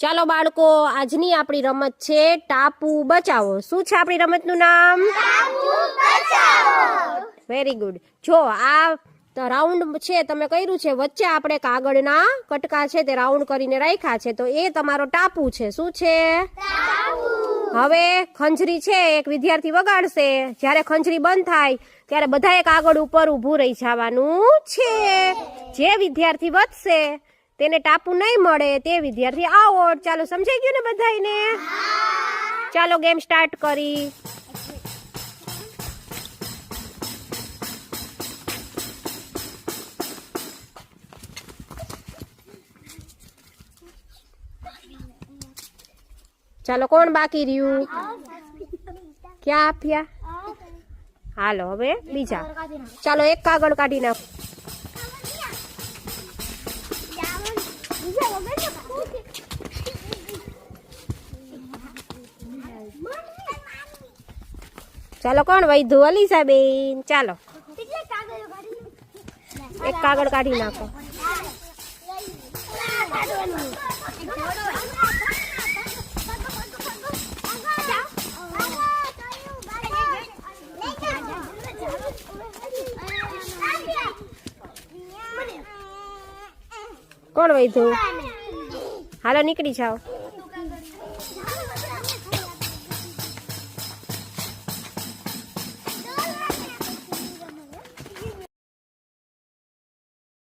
ચાલો બાળકો, આજની આપણી રમત છે ટાપુ બચાવો. શું છે આપણી રમતનું નામ? Very good. જો આ રાઉન્ડ છે તમે કર્યું છે, વચ્ચે આપણે કાગળના કટકા છે તે રાઉન્ડ કરીને રાખ્યા છે, તો એ તમારો ટાપુ છે. શું છે? હવે ખંજરી છે એક વિદ્યાર્થી વગાડશે. જ્યારે ખંજરી બંધ થાય ત્યારે બધાએ કાગળ ઉપર ઊભું રહી જવાનું છે. જે વિદ્યાર્થી વધશે તેને ટાપુ નહીં મળે તે વિદ્યાર્થી આઉટ. ચાલો, સમજાઈ ગયું ને બધાને? ચાલો ગેમ સ્ટાર્ટ કરી. ચાલો, કોણ બાકી રહ્યું? ક્યાં આપ્યા? હાલો હવે બીજા. ચાલો, એક કાગળ કાઢી નાખો. ચાલો, કોણ વૈધુ? અલીસાબેન. ચાલો, એક કાગળ કાઢી નાખો. કોણ વૈધુ? હાલો નીકળી જાઓ.